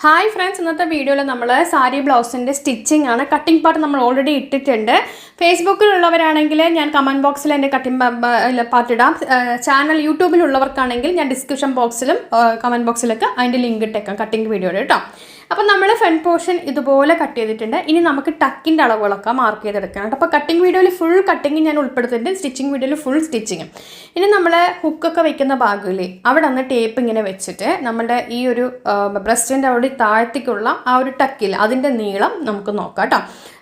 Hi friends, ഇന്നത്തെ വീഡിയോയിൽ നമ്മൾ സാരി ബ്ലൗസിൻ്റെ സ്റ്റിച്ചിങ് ആണ്. കട്ടിംഗ് പാർട്ട് നമ്മൾ ഓൾറെഡി ഇട്ടിട്ടുണ്ട്. ഫേസ്ബുക്കിലുള്ളവരാണെങ്കിൽ ഞാൻ കമൻറ്റ് ബോക്സിൽ എൻ്റെ കട്ടിംഗ് പാർട്ട് ഇടാം. ചാനൽ യൂട്യൂബിലുള്ളവർക്കാണെങ്കിൽ ഞാൻ ഡിസ്ക്രിപ്ഷൻ ബോക്സിലും കമൻറ്റ് ബോക്സിലൊക്കെ അതിൻ്റെ ലിങ്ക് ഇട്ടേക്കാം കട്ടിംഗ് വീഡിയോയുടെ കേട്ടോ. അപ്പോൾ നമ്മൾ ഫ്രണ്ട് പോർഷൻ ഇതുപോലെ കട്ട് ചെയ്തിട്ടുണ്ട്. ഇനി നമുക്ക് ടക്കിൻ്റെ അളവുകളൊക്കെ മാർക്ക് ചെയ്തെടുക്കണം കേട്ടോ. അപ്പോൾ കട്ടിംഗ് വീഡിയോയിൽ ഫുൾ കട്ടിങ് ഞാൻ ഉൾപ്പെടുത്തിയിട്ടുണ്ട്, സ്റ്റിച്ചിങ് വീഡിയോയിൽ ഫുൾ സ്റ്റിച്ചിങ്. ഇനി നമ്മൾ ഹുക്കൊക്കെ വെക്കുന്ന ഭാഗമില്ലേ, അവിടെ ഒന്ന് ടേപ്പ് ഇങ്ങനെ വെച്ചിട്ട് നമ്മുടെ ഈ ഒരു ബ്രസ്റ്റിൻ്റെ അവിടെ താഴത്തേക്കുള്ള ആ ഒരു ടക്കിൽ അതിൻ്റെ നീളം നമുക്ക് നോക്കാം കേട്ടോ.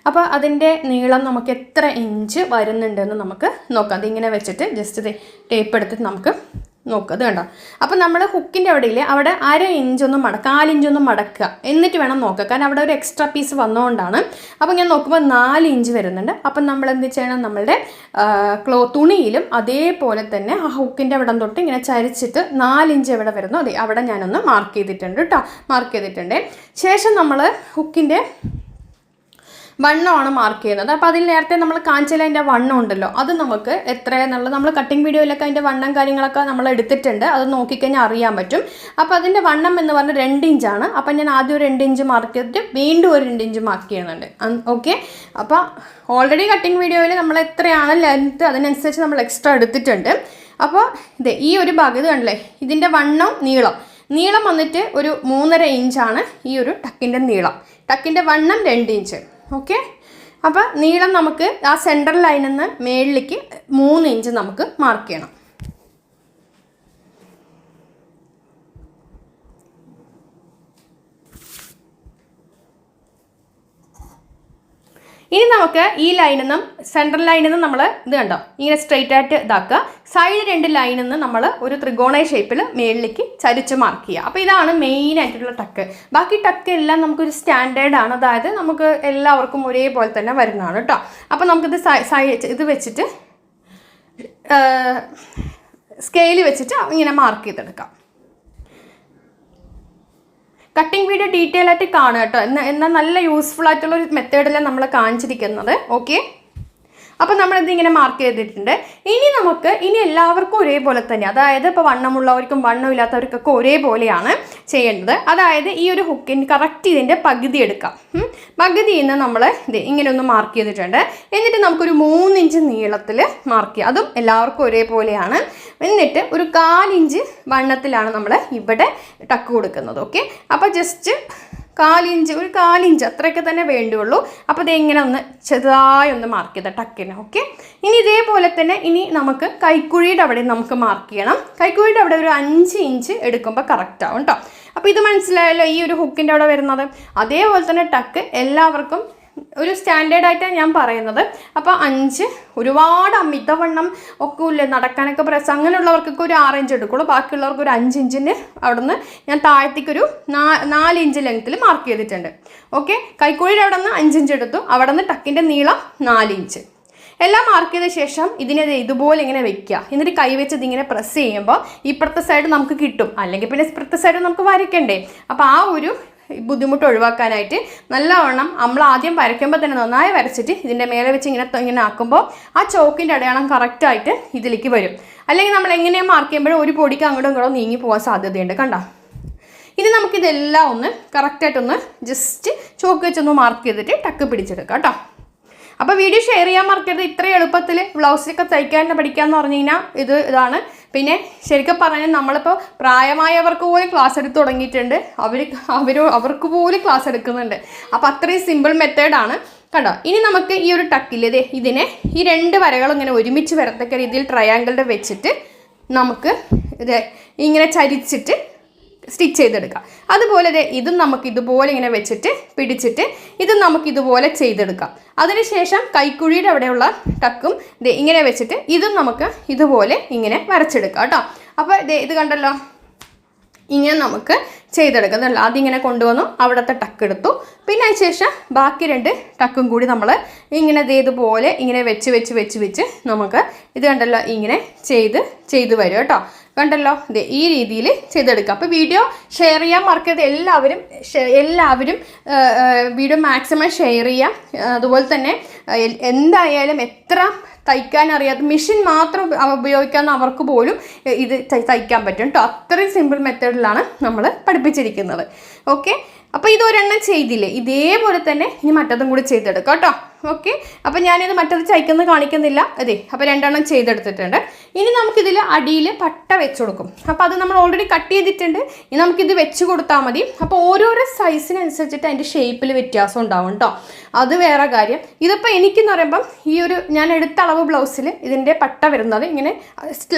അപ്പോൾ അതിൻ്റെ നീളം നമുക്ക് എത്ര ഇഞ്ച് വരുന്നുണ്ടെന്ന് നമുക്ക് നോക്കാം. അതിങ്ങനെ വെച്ചിട്ട് ജസ്റ്റ് ടേപ്പ് എടുത്തിട്ട് നമുക്ക് നോക്കുക. അത് കണ്ടോ. അപ്പോൾ നമ്മൾ ഹുക്കിൻ്റെ അവിടെ 1/2 ഇഞ്ചൊന്നും 4 ഇഞ്ചൊന്നും മടക്കുക, എന്നിട്ട് വേണം നോക്കുക. കാരണം അവിടെ ഒരു എക്സ്ട്രാ പീസ് വന്നുകൊണ്ടാണ്. അപ്പോൾ ഞാൻ നോക്കുമ്പോൾ 4 ഇഞ്ച് വരുന്നുണ്ട്. അപ്പം നമ്മൾ എന്ത് ചെയ്യണം, നമ്മളുടെ തുണിയിലും അതേപോലെ തന്നെ ആ ഹുക്കിൻ്റെ അവിടെ തൊട്ട് ഇങ്ങനെ ചരിച്ചിട്ട് 4 ഇഞ്ച് എവിടെ വരുന്നു അതെ അവിടെ ഞാനൊന്ന് മാർക്ക് ചെയ്തിട്ടുണ്ട് കേട്ടോ. മാർക്ക് ചെയ്തിട്ടുണ്ട്. ശേഷം നമ്മൾ ഹുക്കിൻ്റെ വണ്ണമാണ് മാർക്ക് ചെയ്യുന്നത്. അപ്പോൾ അതിൽ നേരത്തെ നമ്മൾ കാണിച്ചാൽ അതിൻ്റെ വണ്ണം ഉണ്ടല്ലോ, അത് നമുക്ക് എത്രയെന്നുള്ളത് നമ്മൾ കട്ടിംഗ് വീഡിയോയിലൊക്കെ അതിൻ്റെ വണ്ണം കാര്യങ്ങളൊക്കെ നമ്മൾ എടുത്തിട്ടുണ്ട്. അത് നോക്കിക്കഴിഞ്ഞാൽ അറിയാൻ പറ്റും. അപ്പോൾ അതിൻ്റെ വണ്ണം എന്ന് പറഞ്ഞാൽ 2 ഇഞ്ചാണ്. അപ്പോൾ ഞാൻ ആദ്യം ഒരു 2 ഇഞ്ച് മാർക്ക് ചെയ്തിട്ട് വീണ്ടും ഒരു 2 ഇഞ്ച് മാർക്ക് ചെയ്യുന്നുണ്ട്. ഓക്കെ. അപ്പോൾ ഓൾറെഡി കട്ടിംഗ് വീഡിയോയിൽ നമ്മൾ എത്രയാണ് ലെങ്ത്ത് അതിനനുസരിച്ച് നമ്മൾ എക്സ്ട്രാ എടുത്തിട്ടുണ്ട്. അപ്പോൾ ഈ ഒരു ഭാഗം ഇത് കണ്ടില്ലേ, ഇതിൻ്റെ വണ്ണം നീളം വന്നിട്ട് ഒരു 3.5 ഇഞ്ചാണ് ഈ ഒരു ടക്കിൻ്റെ നീളം. ടക്കിൻ്റെ വണ്ണം 2 ഇഞ്ച്. ഓക്കെ. അപ്പോൾ നീളം നമുക്ക് ആ സെൻട്രൽ ലൈനിൽ നിന്ന് മേളിലേക്ക് 3 ഇഞ്ച് നമുക്ക് മാർക്ക് ചെയ്യണം. ഇനി നമുക്ക് ഈ ലൈനിൽ നിന്നും സെൻട്രൽ ലൈനിൽ നിന്ന് നമ്മൾ ഇത് കണ്ടോ ഇങ്ങനെ സ്ട്രെയിറ്റ് ആയിട്ട് ഇതാക്കുക. സൈഡ് 2 ലൈനിൽ നിന്ന് നമ്മൾ ഒരു ത്രികോണീയ ഷേപ്പിൽ മേളിലേക്ക് ചരിച്ച് മാർക്ക് ചെയ്യുക. അപ്പോൾ ഇതാണ് മെയിൻ ആയിട്ടുള്ള ടക്ക്. ബാക്കി ടക്ക് എല്ലാം നമുക്കൊരു സ്റ്റാൻഡേർഡ് ആണ്, അതായത് നമുക്ക് എല്ലാവർക്കും ഒരേപോലെ തന്നെ വരുന്നതാണ് കേട്ടോ. അപ്പോൾ നമുക്കിത് ഇത് വെച്ചിട്ട് സ്കെയിൽ വെച്ചിട്ട് ഇങ്ങനെ മാർക്ക് ചെയ്തെടുക്കാം. കട്ടിംഗ് വീഡിയോ ഡീറ്റെയിൽ ആയിട്ട് കാണുക കേട്ടോ. എന്നാൽ നല്ല യൂസ്ഫുൾ ആയിട്ടുള്ള ഒരു മെത്തേഡിലാണ് നമ്മൾ കാണിച്ചിരിക്കുന്നത്. ഓക്കെ. അപ്പോൾ നമ്മളിത് ഇങ്ങനെ മാർക്ക് ചെയ്തിട്ടുണ്ട്. ഇനി എല്ലാവർക്കും ഒരേപോലെ തന്നെ, അതായത് ഇപ്പോൾ വണ്ണമുള്ളവർക്കും വണ്ണമില്ലാത്തവർക്കൊക്കെ ഒരേപോലെയാണ് ചെയ്യേണ്ടത്. അതായത് ഈ ഒരു ഹുക്കിന് കറക്റ്റ് ഇതിൻ്റെ പകുതി എടുക്കാം. പകുതിയിൽ നിന്ന് നമ്മൾ ഇത് ഇങ്ങനെ ഒന്ന് മാർക്ക് ചെയ്തിട്ടുണ്ട്. എന്നിട്ട് നമുക്കൊരു 3 ഇഞ്ച് നീളത്തിൽ മാർക്ക് ചെയ്യാം. അതും എല്ലാവർക്കും ഒരേപോലെയാണ്. എന്നിട്ട് ഒരു 4 ഇഞ്ച് വണ്ണത്തിലാണ് നമ്മൾ ഇവിടെ ടക്ക് കൊടുക്കുന്നത്. ഓക്കെ. അപ്പോൾ ജസ്റ്റ് 4 ഇഞ്ച് അത്രയൊക്കെ തന്നെ വേണ്ടുള്ളൂ. അപ്പോൾ ഇതെങ്ങനെ ഒന്ന് ചെറുതായി ഒന്ന് മാർക്ക് ചെയ്ത ടക്കിന്. ഓക്കെ. ഇനി ഇതേപോലെ തന്നെ നമുക്ക് കൈക്കുഴിയുടെ അവിടെ നമുക്ക് മാർക്ക് ചെയ്യണം. കൈക്കുഴിയുടെ അവിടെ ഒരു 5 ഇഞ്ച് എടുക്കുമ്പോൾ കറക്റ്റ് ആവും കേട്ടോ. അപ്പോൾ ഇത് മനസ്സിലായല്ലോ, ഈ ഒരു ഹുക്കിൻ്റെ അവിടെ വരുന്നത്. അതേപോലെ തന്നെ ടക്ക് എല്ലാവർക്കും ഒരു സ്റ്റാൻഡേർഡായിട്ടാണ് ഞാൻ പറയുന്നത്. അപ്പോൾ 5 ഒരുപാട് അമിതവണ്ണം ഒക്കെ ഇല്ല, നടക്കാനൊക്കെ പ്രസ് അങ്ങനെയുള്ളവർക്കൊക്കെ ഒരു 6 ഇഞ്ച് എടുക്കുള്ളൂ. ബാക്കിയുള്ളവർക്ക് ഒരു 5 ഇഞ്ചിന് അവിടുന്ന് ഞാൻ താഴത്തേക്കൊരു 4 ഇഞ്ച് ലെങ്ത്തിൽ മാർക്ക് ചെയ്തിട്ടുണ്ട്. ഓക്കെ. കൈക്കുഴിയുടെ അവിടെ നിന്ന് 5 ഇഞ്ച് എടുത്തു. അവിടെ നിന്ന് ടക്കിൻ്റെ നീളം 4 ഇഞ്ച് എല്ലാം മാർക്ക് ചെയ്ത ശേഷം ഇതിനെ ഇതുപോലെ ഇങ്ങനെ വെക്കുക. എന്നിട്ട് കൈവച്ച് ഇതിങ്ങനെ പ്രസ് ചെയ്യുമ്പോൾ ഇപ്പുറത്തെ സൈഡ് നമുക്ക് കിട്ടും, അല്ലെങ്കിൽ പിന്നെ ഇപ്പുറത്തെ സൈഡ് നമുക്ക് വരയ്ക്കണ്ടേ. അപ്പോൾ ആ ഒരു ബുദ്ധിമുട്ട് ഒഴിവാക്കാനായിട്ട് നല്ലവണ്ണം നമ്മൾ ആദ്യം വരയ്ക്കുമ്പോൾ തന്നെ നന്നായി വരച്ചിട്ട് ഇതിൻ്റെ മേലെ വെച്ച് ഇങ്ങനെ ആക്കുമ്പോൾ ആ ചോക്കിൻ്റെ അടയാളം കറക്റ്റായിട്ട് ഇതിലേക്ക് വരും. അല്ലെങ്കിൽ നമ്മൾ എങ്ങനെയാണ് മാർക്ക് ചെയ്യുമ്പോഴും ഒരു പൊടിക്ക് അങ്ങോട്ടും ഇങ്ങോട്ടും നീങ്ങി പോകാൻ സാധ്യതയുണ്ട്. കണ്ടോ. ഇനി നമുക്കിതെല്ലാം ഒന്ന് കറക്റ്റായിട്ടൊന്ന് ജസ്റ്റ് ചോക്ക് വെച്ചൊന്ന് മാർക്ക് ചെയ്തിട്ട് ടക്ക് പിടിച്ചെടുക്കാം കേട്ടോ. അപ്പോൾ വീഡിയോ ഷെയർ ചെയ്യാൻ മറക്കരുത്. ഇത്രയും എളുപ്പത്തിൽ ബ്ലൗസിലൊക്കെ തയ്ക്കാൻ പഠിക്കാമെന്ന് പറഞ്ഞു കഴിഞ്ഞാൽ ഇതാണ്. പിന്നെ ശരിക്കും പറഞ്ഞാൽ നമ്മളിപ്പോൾ പ്രായമായവർക്ക് പോലും ക്ലാസ് എടുത്ത് തുടങ്ങിയിട്ടുണ്ട്. അവർക്ക് പോലും ക്ലാസ് എടുക്കുന്നുണ്ട്. അപ്പോൾ അത്രയും സിമ്പിൾ മെത്തേഡാണ് കേട്ടോ. ഇനി നമുക്ക് ഈ ഒരു ടക്കിൽ ഇതിനെ ഈ 2 വരകൾ ഇങ്ങനെ ഒരുമിച്ച് വരത്തക്ക രീതിയിൽ ട്രയാങ്കിളിൻ്റെ വെച്ചിട്ട് നമുക്ക് ഇത് ഇങ്ങനെ ചരിച്ചിട്ട് സ്റ്റിച്ച് ചെയ്തെടുക്കാം. അതുപോലെ ഇതും നമുക്ക് ഇതുപോലെ ഇങ്ങനെ വെച്ചിട്ട് പിടിച്ചിട്ട് ഇതും നമുക്ക് ഇതുപോലെ ചെയ്തെടുക്കാം. അതിനുശേഷം കൈക്കുഴിയുടെ അവിടെയുള്ള ടക്കും ഇങ്ങനെ വെച്ചിട്ട് ഇതും നമുക്ക് ഇതുപോലെ ഇങ്ങനെ വരച്ചെടുക്കാം കേട്ടോ. അപ്പോൾ ഇത് കണ്ടല്ലോ, ഇങ്ങനെ നമുക്ക് ചെയ്തെടുക്കുന്നതല്ല. അതിങ്ങനെ കൊണ്ടുവന്നു അവിടുത്തെ ടക്ക് എടുത്തു. പിന്നെ അതിന് ശേഷം ബാക്കി 2 ടക്കും കൂടി നമ്മൾ ഇങ്ങനെ ഇതുപോലെ ഇങ്ങനെ വെച്ച് നമുക്ക് ഇത് കണ്ടല്ലോ ഇങ്ങനെ ചെയ്ത് വരും കേട്ടോ. കണ്ടല്ലോ, ഈ രീതിയിൽ ചെയ്തെടുക്കുക. അപ്പോൾ വീഡിയോ ഷെയർ ചെയ്യാൻ മറക്കരുത്. എല്ലാവരും വീഡിയോ മാക്സിമം ഷെയർ ചെയ്യാം. അതുപോലെ തന്നെ എന്തായാലും എത്ര തയ്ക്കാൻ അറിയാത്ത മെഷീൻ മാത്രം ഉപയോഗിക്കാവുന്ന അവർക്ക് പോലും ഇത് തയ്ക്കാൻ പറ്റും കേട്ടോ. അത്രയും സിമ്പിൾ മെത്തേഡിലാണ് നമ്മൾ പഠിപ്പിച്ചിരിക്കുന്നത്. ഓക്കെ, അപ്പോൾ ഇതൊരെണ്ണം ചെയ്തില്ലേ, ഇതേപോലെ തന്നെ ഇനി മറ്റതും കൂടി ചെയ്തെടുക്കാം കേട്ടോ. ഓക്കെ, അപ്പോൾ ഞാനിത് മറ്റത് ചൈക്കുന്നത് കാണിക്കുന്നില്ല. അതെ, അപ്പോൾ 2 എണ്ണം ചെയ്തെടുത്തിട്ടുണ്ട്. ഇനി നമുക്കിതിൽ അടിയിൽ പട്ട വെച്ച് കൊടുക്കും. അപ്പോൾ അത് നമ്മൾ ഓൾറെഡി കട്ട് ചെയ്തിട്ടുണ്ട്. ഇനി നമുക്കിത് വെച്ച് കൊടുത്താൽ മതി. അപ്പോൾ ഓരോരോ സൈസിനനുസരിച്ചിട്ട് അതിൻ്റെ ഷേപ്പിൽ വ്യത്യാസം ഉണ്ടാവും കേട്ടോ, അത് വേറെ കാര്യം. ഇതിപ്പോൾ എനിക്കെന്ന് പറയുമ്പം ഈ ഒരു ഞാൻ എടുത്ത അളവ് ബ്ലൗസിൽ ഇതിൻ്റെ പട്ട വരുന്നത് ഇങ്ങനെ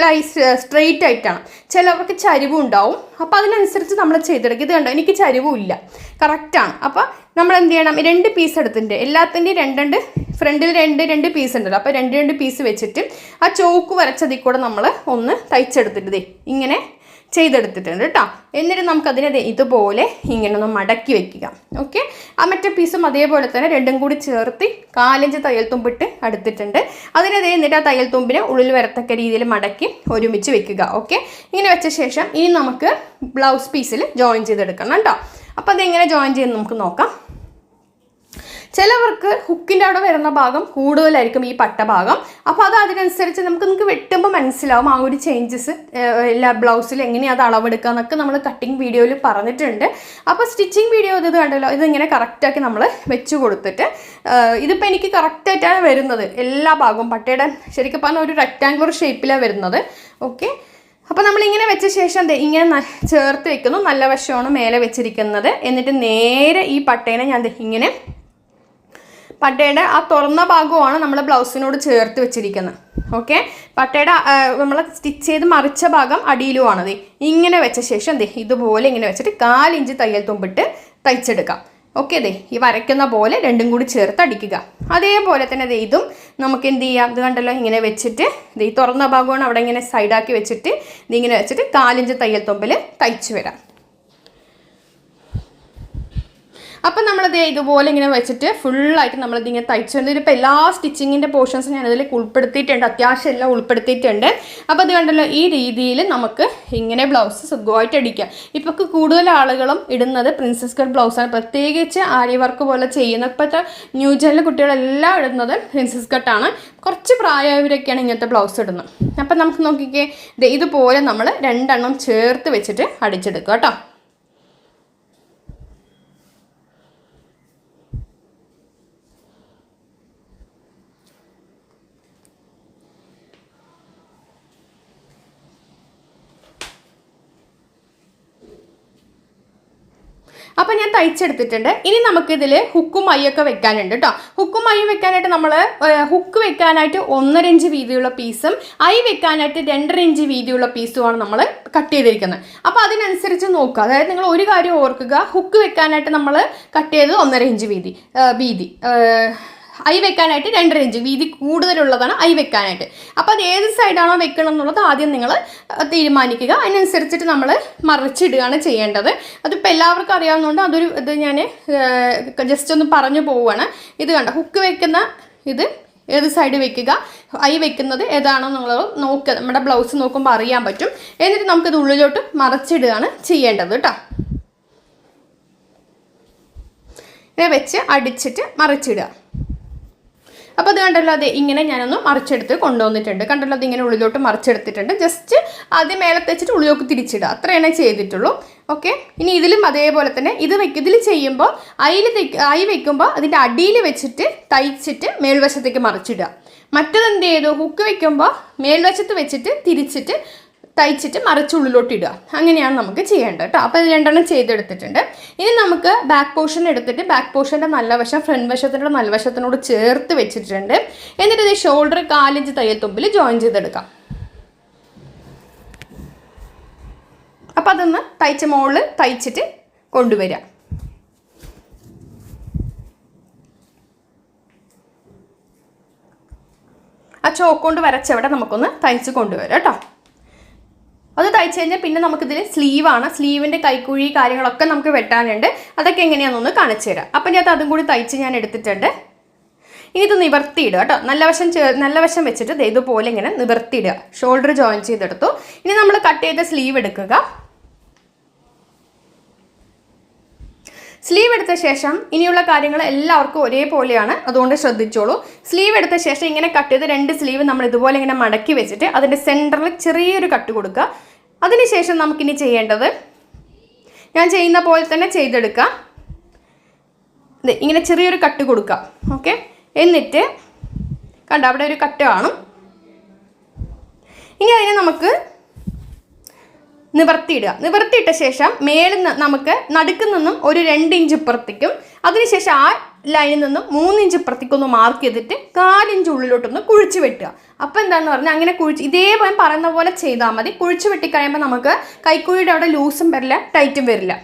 സ്ട്രെയിറ്റ് ആയിട്ടാണ്. ചിലവർക്ക് ചരിവും ഉണ്ടാവും. അപ്പോൾ അതിനനുസരിച്ച് നമ്മൾ ചെയ്തെടുക്കും. ഇത് കണ്ടോ, എനിക്ക് ചരിവും ഇല്ല, കറക്റ്റാണ്. അപ്പോൾ നമ്മൾ എന്ത് ചെയ്യണം, 2 പീസ് എടുത്തിട്ടുണ്ട്. എല്ലാത്തിൻ്റെയും 2 ഫ്രണ്ടിൽ 2 പീസ് ഉണ്ടല്ലോ. അപ്പോൾ 2 പീസ് വെച്ചിട്ട് ആ ചോക്ക് വരച്ചതിൽ കൂടെ നമ്മൾ ഒന്ന് തയ്ച്ചെടുത്തിട്ട് ഇങ്ങനെ ചെയ്തെടുത്തിട്ടുണ്ട് കേട്ടോ. എന്നിട്ട് നമുക്കതിനെ ഇതുപോലെ ഇങ്ങനെ ഒന്ന് മടക്കി വെക്കുക. ഓക്കെ, ആ മറ്റേ പീസും അതേപോലെ തന്നെ 2 കൂടി ചേർത്ത് 4 ഇഞ്ച് തയ്യൽ തുമ്പിട്ട് എടുത്തിട്ടുണ്ട്. അതിനെ എന്നിട്ട് ആ തയ്യൽ തുമ്പിനെ ഉള്ളിൽ വരത്തക്ക രീതിയിൽ മടക്കി ഒരുമിച്ച് വെക്കുക. ഓക്കെ, ഇങ്ങനെ വെച്ച ശേഷം ഇനി നമുക്ക് ബ്ലൗസ് പീസിൽ ജോയിൻ ചെയ്തെടുക്കണം കേട്ടോ. അപ്പോൾ അതെങ്ങനെ ജോയിൻ ചെയ്യുന്നത് നമുക്ക് നോക്കാം. ചിലവർക്ക് ഹുക്കിൻ്റെ അവിടെ വരുന്ന ഭാഗം കൂടുതലായിരിക്കും ഈ പട്ട ഭാഗം. അപ്പോൾ അത് അതിനനുസരിച്ച് നിങ്ങൾക്ക് വെട്ടുമ്പോൾ മനസ്സിലാവും ആ ഒരു ചേഞ്ചസ് എല്ലാ ബ്ലൗസിൽ എങ്ങനെയാണ് അത് അളവെടുക്കുക എന്നൊക്കെ നമ്മൾ കട്ടിങ് വീഡിയോയിൽ പറഞ്ഞിട്ടുണ്ട്. അപ്പോൾ സ്റ്റിച്ചിങ് വീഡിയോ ഇത് കണ്ടല്ലോ, ഇതിങ്ങനെ കറക്റ്റാക്കി നമ്മൾ വെച്ച് കൊടുത്തിട്ട് ഇതിപ്പോൾ എനിക്ക് കറക്റ്റായിട്ടാണ് വരുന്നത്. എല്ലാ ഭാഗവും പട്ടയുടെ ശരിക്കും പറഞ്ഞാൽ ഒരു റെക്റ്റാങ്കുലർ ഷേപ്പിലാണ് വരുന്നത്. ഓക്കെ, അപ്പോൾ നമ്മളിങ്ങനെ വെച്ച ശേഷം ഇങ്ങനെ ചേർത്ത് വെക്കുന്നു. നല്ല വശമാണ് മേലെ വെച്ചിരിക്കുന്നത്. എന്നിട്ട് നേരെ ഈ പട്ടേനെ ഞാൻ ഇങ്ങനെ പട്ടയുടെ ആ തുറന്ന ഭാഗമാണ് നമ്മൾ ബ്ലൗസിനോട് ചേർത്ത് വെച്ചിരിക്കുന്നത്. ഓക്കെ, പട്ടയുടെ നമ്മൾ സ്റ്റിച്ച് ചെയ്ത് മറിച്ച ഭാഗം അടിയിലുമാണത്. ഇങ്ങനെ വെച്ച ശേഷം ഇതുപോലെ ഇങ്ങനെ വെച്ചിട്ട് 4 ഇഞ്ച് തയ്യൽ തുമ്പിട്ട് തയ്ച്ചെടുക്കാം. ഓക്കെ, ഈ വരയ്ക്കുന്ന പോലെ 2 കൂടി ചേർത്ത് അടിക്കുക. അതേപോലെ തന്നെ ഇതും നമുക്ക് എന്ത് ചെയ്യാം, ഇത് കണ്ടല്ലോ, ഇങ്ങനെ വെച്ചിട്ട് ഈ തുറന്ന ഭാഗമാണ് അവിടെ ഇങ്ങനെ സൈഡാക്കി വെച്ചിട്ട് ഇതിങ്ങനെ വെച്ചിട്ട് 4 ഇഞ്ച് തയ്യൽ തുമ്പിൽ തയ്ച്ചു വരാം. അപ്പം നമ്മളത് ഇതുപോലെ ഇങ്ങനെ വെച്ചിട്ട് ഫുള്ളായിട്ട് നമ്മളിതിങ്ങനെ തയ്ച്ചുകൊണ്ട് ഇതിപ്പോൾ എല്ലാ സ്റ്റിച്ചിങ്ങിൻ്റെ പോർഷൻസും ഞാനതിൽ ഉൾപ്പെടുത്തിയിട്ടുണ്ട്. അത്യാവശ്യം എല്ലാം ഉൾപ്പെടുത്തിയിട്ടുണ്ട്. അപ്പോൾ അത് കണ്ടല്ലോ, ഈ രീതിയിൽ നമുക്ക് ഇങ്ങനെ ബ്ലൗസ് സുഖമായിട്ട് അടിക്കാം. ഇപ്പോൾ കൂടുതൽ ആളുകളും ഇടുന്നത് പ്രിൻസസ് കട്ട് ബ്ലൗസാണ്. പ്രത്യേകിച്ച് ആരി വർക്ക് പോലെ ചെയ്യുന്ന ഇപ്പോഴത്തെ ന്യൂ ജനിലെ കുട്ടികളെല്ലാം ഇടുന്നത് പ്രിൻസസ് കട്ടാണ്. കുറച്ച് പ്രായമായവരൊക്കെയാണ് ഇങ്ങനത്തെ ബ്ലൗസ് ഇടുന്നത്. അപ്പം നമുക്ക് നോക്കിക്കേ, ഇതുപോലെ നമ്മൾ 2 എണ്ണം ചേർത്ത് വെച്ചിട്ട് അടിച്ചെടുക്കുക കേട്ടോ. അപ്പോൾ ഞാൻ തയ്ച്ചെടുത്തിട്ടുണ്ട്. ഇനി നമുക്കിതിൽ ഹുക്കും മൈയൊക്കെ വെക്കാനുണ്ട് കേട്ടോ. ഹുക്കും മൈയും വെക്കാനായിട്ട് നമ്മൾ ഹുക്ക് വെക്കാനായിട്ട് 1.5 ഇഞ്ച് വീതിയുള്ള പീസും ഐ വെക്കാനായിട്ട് 2.5 ഇഞ്ച് വീതിയുള്ള പീസുമാണ് നമ്മൾ കട്ട് ചെയ്തിരിക്കുന്നത്. അപ്പോൾ അതിനനുസരിച്ച് നോക്കുക. അതായത് നിങ്ങൾ ഒരു കാര്യം ഓർക്കുക, ഹുക്ക് വെക്കാനായിട്ട് നമ്മൾ കട്ട് ചെയ്തത് 1.5 ഇഞ്ച് വീതി, ഐ വെക്കാനായിട്ട് 2.5 ഇഞ്ച് വീതി കൂടുതലുള്ളതാണ് ഐ വെക്കാനായിട്ട്. അപ്പോൾ അത് ഏത് സൈഡാണോ വെക്കണം എന്നുള്ളത് ആദ്യം നിങ്ങൾ തീരുമാനിക്കുക. അതിനനുസരിച്ചിട്ട് നമ്മൾ മറിച്ചിടുകയാണ് ചെയ്യേണ്ടത്. അതിപ്പോൾ എല്ലാവർക്കും അറിയാവുന്നതുകൊണ്ട് ഇത് ഞാൻ ജസ്റ്റ് ഒന്ന് പറഞ്ഞു പോവുകയാണ്. ഇത് കണ്ട, ഹുക്ക് വെക്കുന്ന ഇത് ഏത് സൈഡ് വെക്കുക, ഐ വെക്കുന്നത് ഏതാണോ നിങ്ങൾ നോക്കുക. നമ്മുടെ ബ്ലൗസ് നോക്കുമ്പോൾ അറിയാൻ പറ്റും. എന്നിട്ട് നമുക്കിത് ഉള്ളിലോട്ട് മറിച്ചിടുകയാണ് ചെയ്യേണ്ടത് കേട്ടോ. ഇങ്ങനെ വെച്ച് അടിച്ചിട്ട് മറിച്ചിടുക. അപ്പോൾ അത് കണ്ടല്ലോ, ഇങ്ങനെ ഞാനൊന്ന് മറിച്ചെടുത്ത് കൊണ്ടുവന്നിട്ടുണ്ട്. കണ്ടല്ലോ, അതിങ്ങനെ ഉള്ളിലോട്ട് മറിച്ചെടുത്തിട്ടുണ്ട്. ജസ്റ്റ് ആദ്യം മേലത്ത് വെച്ചിട്ട് ഉള്ളിലോട്ട് തിരിച്ചിടുക, അത്രയാണ് ചെയ്തിട്ടുള്ളൂ. ഓക്കെ, ഇനി ഇതിലും അതേപോലെ തന്നെ ഇതിൽ ചെയ്യുമ്പോൾ ഐ വെക്കുമ്പോൾ അതിൻ്റെ അടിയിൽ വെച്ചിട്ട് തയ്ച്ചിട്ട് മേൽവശത്തേക്ക് മറിച്ചിടുക. മറ്റതെന്ത് ചെയ്തു, ഹുക്ക് വെക്കുമ്പോൾ മേൽവശത്ത് വെച്ചിട്ട് തിരിച്ചിട്ട് തയ്ച്ചിട്ട് മറിച്ചുള്ളിലോട്ട് ഇടുക. അങ്ങനെയാണ് നമുക്ക് ചെയ്യേണ്ടത് കേട്ടോ. അപ്പോൾ ഇത് 2 എണ്ണം ചെയ്തെടുത്തിട്ടുണ്ട്. ഇനി നമുക്ക് ബാക്ക് പോർഷൻ എടുത്തിട്ട് ബാക്ക് പോർഷൻ്റെ നല്ല വശം ഫ്രണ്ട് വശത്തിൻ്റെ നല്ല വശത്തിനോട് ചേർത്ത് വെച്ചിട്ടുണ്ട്. എന്നിട്ട് ഇത് ഷോൾഡർ 4 ഇഞ്ച് തയ്യൽ തുമ്പിൽ ജോയിൻ ചെയ്തെടുക്കാം. അപ്പോൾ അതൊന്ന് മുകളിൽ തയ്ച്ചിട്ട് കൊണ്ടുവരിക. ആ ചോക്ക് കൊണ്ട് വരച്ചവിടെ നമുക്കൊന്ന് തയ്ച്ച് കൊണ്ടുവരാം കേട്ടോ. അത് തയ്ച്ച് കഴിഞ്ഞാൽ പിന്നെ നമുക്കിതിൽ സ്ലീവാണ്. സ്ലീവിൻ്റെ കൈക്കുഴി കാര്യങ്ങളൊക്കെ നമുക്ക് വെട്ടാനുണ്ട്. അതൊക്കെ എങ്ങനെയാണെന്നൊന്ന് കാണിച്ചു തരാം. അപ്പം ഞാൻ അതും കൂടി തയ്ച്ച് ഞാൻ എടുത്തിട്ടുണ്ട്. ഇനി ഇത് നിവർത്തിയിടുക കേട്ടോ. നല്ല വശം വെച്ചിട്ട് ഇതുപോലെ ഇങ്ങനെ നിവർത്തിയിടുക. ഷോൾഡർ ജോയിൻ ചെയ്തെടുത്തു. ഇനി നമ്മൾ കട്ട് ചെയ്ത സ്ലീവ് എടുക്കുക. സ്ലീവ് എടുത്ത ശേഷം ഇനിയുള്ള കാര്യങ്ങൾ എല്ലാവർക്കും ഒരേപോലെയാണ്, അതുകൊണ്ട് ശ്രദ്ധിച്ചോളൂ. സ്ലീവ് എടുത്ത ശേഷം ഇങ്ങനെ കട്ട് ചെയ്ത് 2 സ്ലീവ് നമ്മൾ ഇതുപോലെ ഇങ്ങനെ മടക്കി വെച്ചിട്ട് അതിൻ്റെ സെൻറ്ററിൽ ചെറിയൊരു കട്ട് കൊടുക്കുക. അതിനുശേഷം നമുക്കിനി ചെയ്യേണ്ടത് ഞാൻ ചെയ്യുന്ന പോലെ തന്നെ ചെയ്തെടുക്കാം. ഇങ്ങനെ ചെറിയൊരു കട്ട് കൊടുക്കുക. ഓക്കെ, എന്നിട്ട് കണ്ട അവിടെ ഒരു കട്ട് കാണും. ഇനി അതിനെ നമുക്ക് നിവർത്തിയിടുക. നിവർത്തിയിട്ട ശേഷം മേളിൽ നിന്ന് നമുക്ക് നടുക്കിൽ നിന്നും ഒരു 2 ഇഞ്ച് ഇപ്പുറത്തേക്കും, അതിനുശേഷം ആ ലൈനിൽ നിന്നും 3 ഇഞ്ച് ഇപ്പുറത്തേക്കൊന്ന് മാർക്ക് ചെയ്തിട്ട് 4 ഇഞ്ച് ഉള്ളിലോട്ടൊന്ന് കുഴിച്ച് വെട്ടുക. അപ്പോൾ എന്താണെന്ന് പറഞ്ഞാൽ അങ്ങനെ ഇതേപോലെ പറയുന്ന പോലെ ചെയ്താൽ മതി. കുഴിച്ച് വെട്ടിക്കഴിയുമ്പോൾ നമുക്ക് കൈക്കുഴിയുടെ അവിടെ ലൂസും വരില്ല, ടൈറ്റും വരില്ല.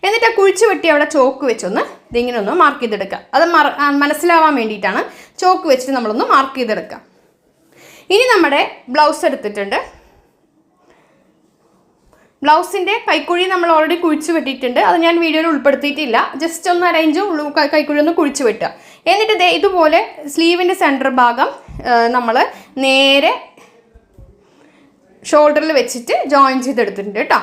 എന്നിട്ട് ആ കുഴിച്ച് വെട്ടി അവിടെ ചോക്ക് വെച്ചൊന്ന് ഇതിങ്ങനെ ഒന്ന് മാർക്ക് ചെയ്തെടുക്കുക. അത് മനസ്സിലാവാൻ വേണ്ടിയിട്ടാണ് ചോക്ക് വെച്ചിട്ട് നമ്മളൊന്ന് മാർക്ക് ചെയ്തെടുക്കുക. ഇനി നമ്മുടെ ബ്ലൗസ് എടുത്തിട്ടുണ്ട്. ബ്ലൗസിൻ്റെ കൈക്കുഴി നമ്മൾ ഓൾറെഡി കുഴിച്ച് വെട്ടിയിട്ടുണ്ട്. അത് ഞാൻ വീഡിയോയിൽ ഉൾപ്പെടുത്തിയിട്ടില്ല. ജസ്റ്റ് ഒന്ന് അരയിഞ്ച് കൈക്കുഴി ഒന്ന് കുഴിച്ച് വെട്ടുക. എന്നിട്ട് ഇതുപോലെ സ്ലീവിൻ്റെ സെൻറ്റർ ഭാഗം നമ്മൾ നേരെ ഷോൾഡറിൽ വെച്ചിട്ട് ജോയിൻ ചെയ്തെടുത്തിട്ടുണ്ട് കേട്ടോ.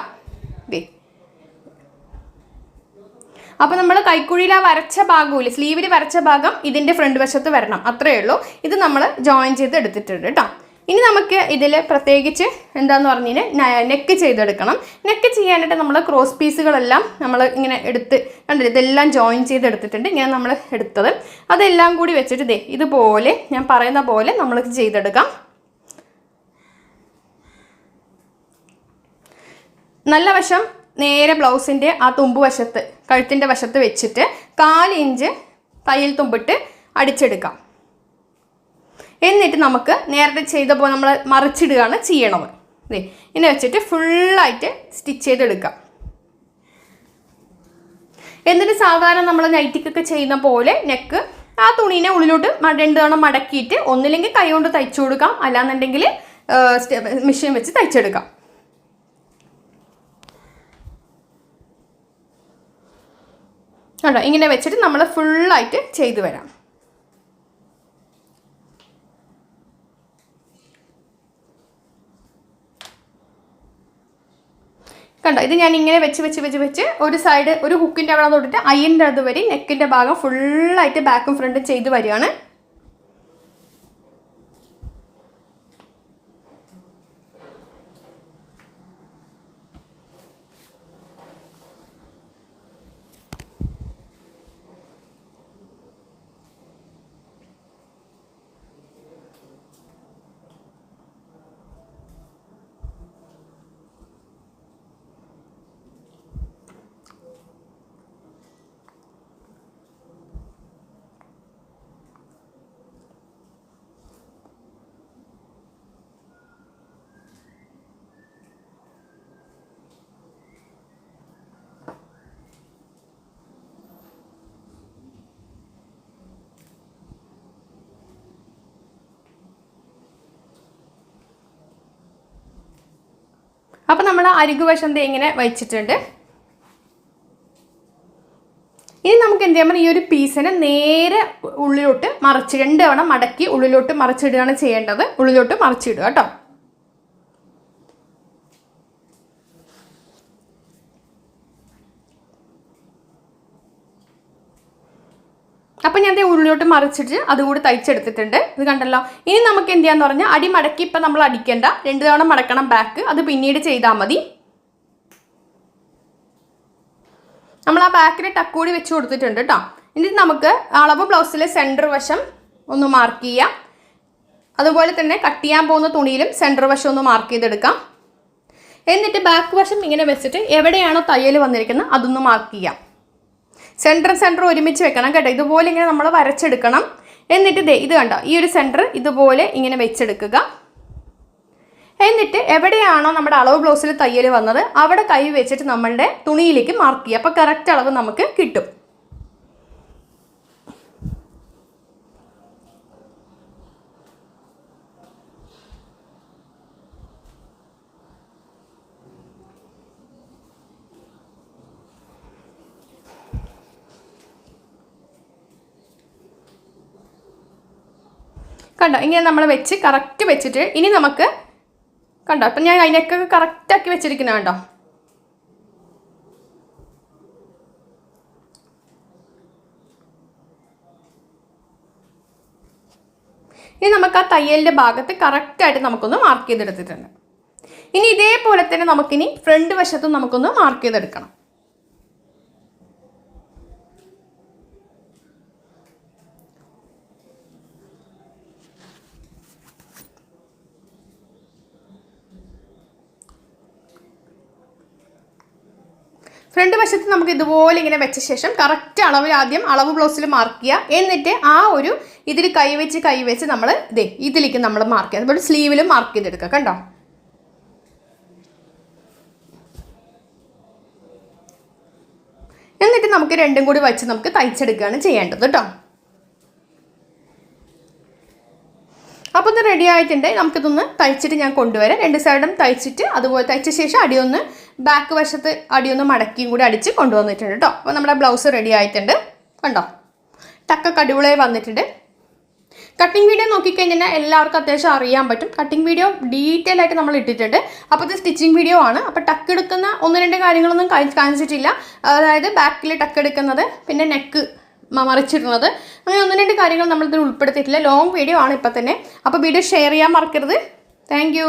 അപ്പോൾ നമ്മൾ കൈക്കുഴിയിൽ ആ വരച്ച ഭാഗമില്ല, സ്ലീവിൽ വരച്ച ഭാഗം ഇതിൻ്റെ ഫ്രണ്ട് വശത്ത് വരണം, അത്രയേ ഉള്ളൂ. ഇത് നമ്മൾ ജോയിൻ ചെയ്ത് എടുത്തിട്ടുണ്ട് കേട്ടോ. ഇനി നമുക്ക് ഇതിൽ പ്രത്യേകിച്ച് എന്താണെന്ന് പറഞ്ഞാൽ നെക്ക് ചെയ്തെടുക്കണം. നെക്ക് ചെയ്യാനായിട്ട് നമ്മൾ ക്രോസ് പീസുകളെല്ലാം നമ്മൾ ഇങ്ങനെ എടുത്ത് കണ്ടില്ല, ഇതെല്ലാം ജോയിൻ ചെയ്തെടുത്തിട്ടുണ്ട്. ഇങ്ങനെ നമ്മൾ എടുത്തത് അതെല്ലാം കൂടി വെച്ചിട്ട് ഇതുപോലെ ഞാൻ പറയുന്ന പോലെ നമ്മൾ ചെയ്തെടുക്കാം. നല്ല വശം നേരെ ബ്ലൗസിൻ്റെ ആ തുമ്പ് വശത്ത്, കഴുത്തിൻ്റെ വശത്ത് വെച്ചിട്ട് 4 ഇഞ്ച് തയ്യൽ തുമ്പിട്ട് അടിച്ചെടുക്കാം. എന്നിട്ട് നമുക്ക് നേരത്തെ ചെയ്ത പോലെ നമ്മൾ മറിച്ചിടുകയാണ് ചെയ്യണത്. ഇങ്ങനെ വെച്ചിട്ട് ഫുള്ളായിട്ട് സ്റ്റിച്ച് ചെയ്തെടുക്കാം. എന്നിട്ട് സാധാരണ നമ്മൾ നൈറ്റിക്കൊക്കെ ചെയ്യുന്ന പോലെ നെക്ക് ആ തുണീനെ ഉള്ളിലോട്ട് 2 തവണ മടക്കിയിട്ട് ഒന്നില്ലെങ്കിൽ കൈ കൊണ്ട് തയ്ച്ചു കൊടുക്കാം, അല്ലാന്നുണ്ടെങ്കിൽ മെഷീൻ വെച്ച് തയ്ച്ചെടുക്കാം. കണ്ടോ, ഇങ്ങനെ വെച്ചിട്ട് നമ്മൾ ഫുള്ളായിട്ട് ചെയ്തു വരാം. കണ്ടോ, ഇത് ഞാൻ ഇങ്ങനെ വെച്ച് ഒരു സൈഡ് ഒരു ഹുക്കിൻ്റെ അവിടെ തൊട്ടിട്ട് അയ്യൻ്റെ അത് വരെ നെക്കിൻ്റെ ഭാഗം ഫുള്ളായിട്ട് ബാക്കും ഫ്രണ്ടും ചെയ്ത് വരികയാണ്. അപ്പോൾ നമ്മൾ അരികുവശം ഇങ്ങനെ വെച്ചിട്ടുണ്ട്. ഇനി നമുക്ക് എന്ത് ചെയ്യാൻ, ഈ ഒരു പീസിനെ നേരെ ഉള്ളിലോട്ട് മറിച്ച് 2 തവണ മടക്കി ഉള്ളിലോട്ട് മറിച്ചിടുകയാണ് ചെയ്യേണ്ടത്. ഉള്ളിലോട്ട് മറിച്ചിടുക കേട്ടോ. അപ്പം ഞാൻ ഉള്ളിലോട്ട് മറിച്ചിട്ട് അതുകൂടി തയ്ച്ചെടുത്തിട്ടുണ്ട്. ഇത് കണ്ടല്ലോ. ഇനി നമുക്ക് എന്ത് ചെയ്യാന്ന് പറഞ്ഞാൽ അടി മടക്കി ഇപ്പം നമ്മൾ അടിക്കേണ്ട, 2 തവണ മടക്കണം ബാക്ക്, അത് പിന്നീട് ചെയ്താൽ മതി. നമ്മൾ ആ ബാക്കിൽ ടക്കൂടി വെച്ച് കൊടുത്തിട്ടുണ്ട് കേട്ടോ. ഇനി നമുക്ക് അളവ് ബ്ലൗസിലെ സെൻറ്റർ വശം ഒന്ന് മാർക്ക് ചെയ്യാം. അതുപോലെ തന്നെ കട്ട് ചെയ്യാൻ പോകുന്ന തുണിയിലും സെൻറ്റർ വശം ഒന്ന് മാർക്ക് ചെയ്തെടുക്കാം. എന്നിട്ട് ബാക്ക് വശം ഇങ്ങനെ വെച്ചിട്ട് എവിടെയാണോ തയ്യൽ വന്നിരിക്കുന്നത് അതൊന്ന് മാർക്ക് ചെയ്യാം. സെൻറ്റർ ഒരുമിച്ച് വെക്കണം കേട്ടോ. ഇതുപോലെ ഇങ്ങനെ നമ്മൾ വരച്ചെടുക്കണം. എന്നിട്ട് ഇത് കണ്ടോ, ഈ ഒരു സെൻറ്റർ ഇതുപോലെ ഇങ്ങനെ വെച്ചെടുക്കുക. എന്നിട്ട് എവിടെയാണോ നമ്മുടെ അളവ് ബ്ലൗസിൽ തയ്യൽ വന്നത് അവിടെ കൈ വെച്ചിട്ട് നമ്മളുടെ തുണിയിലേക്ക് മാർക്ക് ചെയ്യുക. അപ്പോൾ കറക്റ്റ് അളവ് നമുക്ക് കിട്ടും. കണ്ടോ, ഇങ്ങനെ നമ്മൾ വെച്ച് കറക്റ്റ് വെച്ചിട്ട് ഇനി നമുക്ക് കണ്ടോ, അപ്പം ഞാൻ അതിനൊക്കെ കറക്റ്റാക്കി വെച്ചിരിക്കുന്ന കണ്ടോ. ഇനി നമുക്ക് ആ തയ്യലിൻ്റെ ഭാഗത്ത് കറക്റ്റായിട്ട് നമുക്കൊന്ന് മാർക്ക് ചെയ്തെടുത്തിട്ടുണ്ട്. ഇനി ഇതേപോലെ തന്നെ നമുക്കിനി ഫ്രണ്ട് വശത്തും നമുക്കൊന്ന് മാർക്ക് ചെയ്തെടുക്കണം. ഫ്രണ്ട് വശത്ത് നമുക്ക് ഇതുപോലെ ഇങ്ങനെ വെച്ച ശേഷം കറക്റ്റ് അളവിൽ ആദ്യം അളവ് ബ്ലൗസിൽ മാർക്ക് ചെയ്യുക. എന്നിട്ട് ആ ഒരു ഇതിൽ കൈവച്ച് നമ്മൾ ഇതിലേക്ക് നമ്മൾ മാർക്ക് ചെയ്യുക. അതുപോലെ സ്ലീവിലും മാർക്ക് ചെയ്തെടുക്കുക. കണ്ടോ? എന്നിട്ട് നമുക്ക് രണ്ടും കൂടി വെച്ച് നമുക്ക് തയ്ച്ചെടുക്കുകയാണ് ചെയ്യേണ്ടത് കേട്ടോ. അപ്പോൾ ഇത് റെഡി ആയിട്ടുണ്ട്. നമുക്കിതൊന്ന് തയ്ച്ചിട്ട് ഞാൻ കൊണ്ടുവരാം. രണ്ട് സൈഡും തയ്ച്ചിട്ട് അതുപോലെ തയ്ച്ച ശേഷം അടിയൊന്ന് ബാക്ക് വശത്ത് അടിയൊന്ന് മടക്കിയും കൂടി അടിച്ച് കൊണ്ടുവന്നിട്ടുണ്ട് കേട്ടോ. അപ്പോൾ നമ്മുടെ ബ്ലൗസ് റെഡി ആയിട്ടുണ്ട്. കണ്ടോ? ടക്കൊക്കെ അടിപൊളിയായി വന്നിട്ടുണ്ട്. കട്ടിങ് വീഡിയോ നോക്കിക്കഴിഞ്ഞാൽ എല്ലാവർക്കും അത്യാവശ്യം അറിയാൻ പറ്റും. കട്ടിങ് വീഡിയോ ഡീറ്റെയിൽ ആയിട്ട് നമ്മൾ ഇട്ടിട്ടുണ്ട്. അപ്പോൾ ഇത് സ്റ്റിച്ചിങ് വീഡിയോ ആണ്. അപ്പോൾ ടക്ക് എടുക്കുന്ന 1-2 കാര്യങ്ങളൊന്നും കാണിച്ചിട്ടില്ല. അതായത് ബാക്കിൽ ടക്ക് എടുക്കുന്നത്, പിന്നെ നെക്ക് മറിച്ചിടുന്നത്, അങ്ങനെ 1-2 കാര്യങ്ങൾ നമ്മളിതിൽ ഉൾപ്പെടുത്തിയിട്ടില്ല. ലോങ് വീഡിയോ ആണ് ഇപ്പം തന്നെ. അപ്പോൾ വീഡിയോ ഷെയർ ചെയ്യാൻ മറക്കരുത്. താങ്ക്